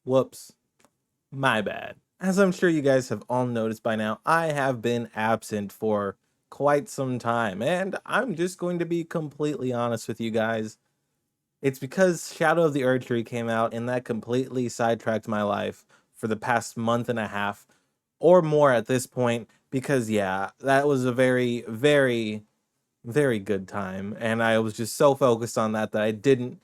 Whoops. My bad. As I'm sure you guys have all noticed by now, I have been absent for quite some time, and I'm just going to be completely honest with you guys. It's because Shadow of the Erdtree came out, and that completely sidetracked my life for the past month and a half, or more at this point, because yeah, that was a very, very, very good time, and I was just so focused on that I didn't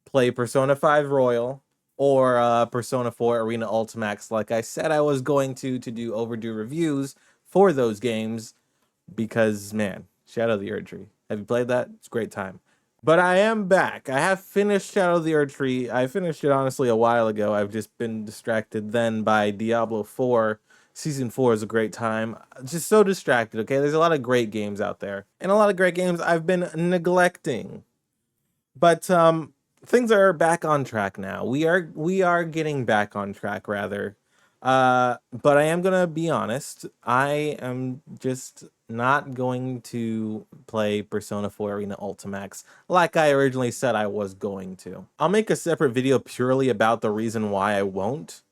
play Persona 5 Royal or Persona 4 Arena Ultimax like I said I was going to do overdue reviews for those games because, man, Shadow of the Erdtree. Have you played that? It's a great time. But I am back. I have finished Shadow of the Erdtree. I finished it honestly a while ago. I've just been distracted then by Diablo 4. Season 4 is a great time. Just so distracted, okay? There's a lot of great games out there. And a lot of great games I've been neglecting. But things are back on track now. We are getting back on track rather. But I am gonna be honest. I am just not going to play Persona 4 Arena Ultimax like I originally said I was going to. I'll make a separate video purely about the reason why I won't.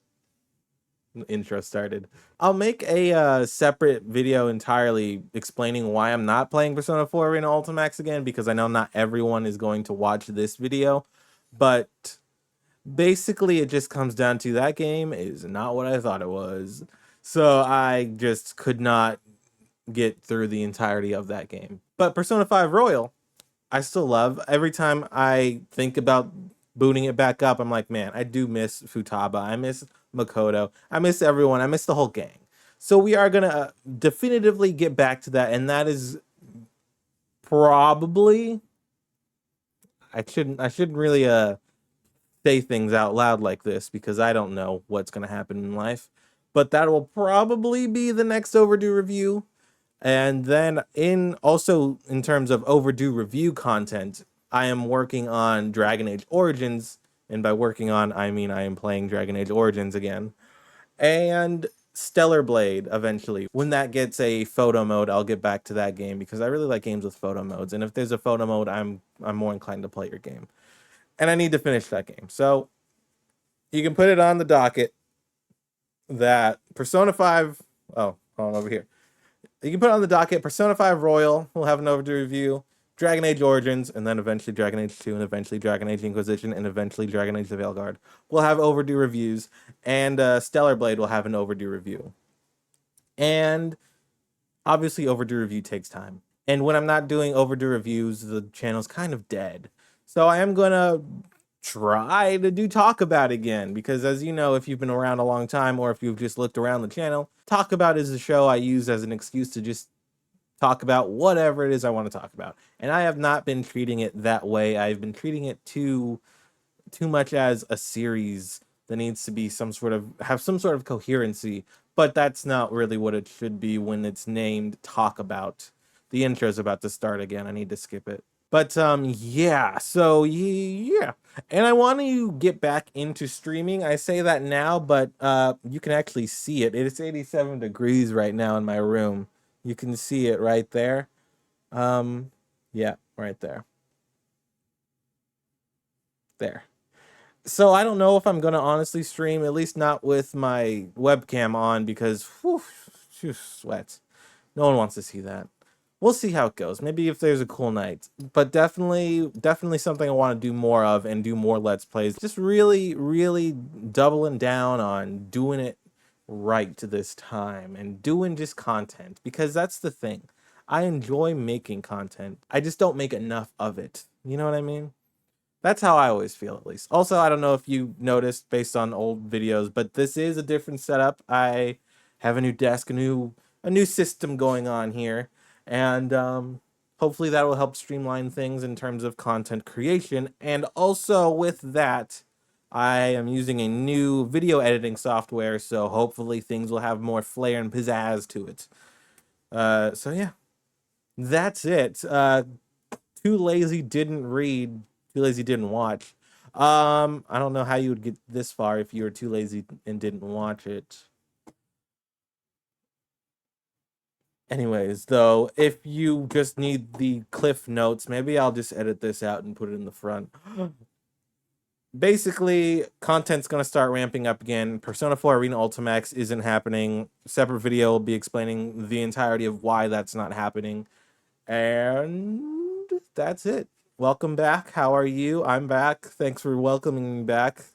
Intro started. I'll make a separate video entirely explaining why I'm not playing Persona 4 Arena Ultimax again, because I know not everyone is going to watch this video, but basically it just comes down to that game is not what I thought it was. So I just could not get through the entirety of that game. But Persona 5 Royal, I still love. Every time I think about booting it back up, I'm like, man, I do miss Futaba. I miss Makoto. I miss everyone. I miss the whole gang. So we are gonna definitively get back to that, and that is probably I shouldn't really say things out loud like this because I don't know what's gonna happen in life. But that will probably be the next overdue review. And then in terms of overdue review content, I am working on Dragon Age Origins, and by working on I mean I am playing Dragon Age Origins again. And Stellar Blade eventually. When that gets a photo mode, I'll get back to that game because I really like games with photo modes. And if there's a photo mode, I'm more inclined to play your game. And I need to finish that game. So you can put it on the docket that Persona 5, oh, hold on over here. You can put it on the docket. Persona 5 Royal will have an overdue review. Dragon Age Origins, and then eventually Dragon Age 2, and eventually Dragon Age Inquisition, and eventually Dragon Age the Veilguard will have overdue reviews, and Stellar Blade will have an overdue review. And obviously, overdue review takes time. And when I'm not doing overdue reviews, the channel's kind of dead. So I am gonna try to do talk about again because, as you know, if you've been around a long time or if you've just looked around the channel, talk about is a show I use as an excuse to just talk about whatever it is I want to talk about. And I have not been treating it that way. I've been treating it too much as a series that needs to be have some sort of coherency, but that's not really what it should be when it's named talk about. The intro's about to start again. I need to skip it. But yeah, so yeah. And I want to get back into streaming. I say that now, but you can actually see it. It's 87 degrees right now in my room. You can see it right there. Yeah, right there. There. So I don't know if I'm gonna honestly stream, at least not with my webcam on, because whew, sweat. No one wants to see that. We'll see how it goes. Maybe if there's a cool night, but definitely something I want to do more of and do more Let's Plays. Just really doubling down on doing it right this time and doing just content because that's the thing. I enjoy making content. I just don't make enough of it. You know what I mean? That's how I always feel, at least. Also, I don't know if you noticed based on old videos, but this is a different setup. I have a new desk, a new system going on here, and hopefully that will help streamline things in terms of content creation. And also with that, I am using a new video editing software, so hopefully things will have more flair and pizzazz to it. So yeah, that's it. Too lazy didn't read, too lazy didn't watch. I don't know how you would get this far if you were too lazy and didn't watch it. Anyways, though, if you just need the cliff notes, maybe I'll just edit this out and put it in the front. basically, content's going to start ramping up again. Persona 4 Arena Ultimax isn't happening. Separate video will be explaining the entirety of why that's not happening. And that's it. Welcome back. How are you? I'm back. Thanks for welcoming me back.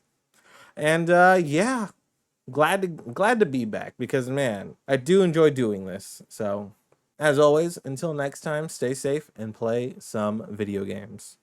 And yeah, glad to be back because man, I do enjoy doing this. So, as always, until next time, stay safe and play some video games.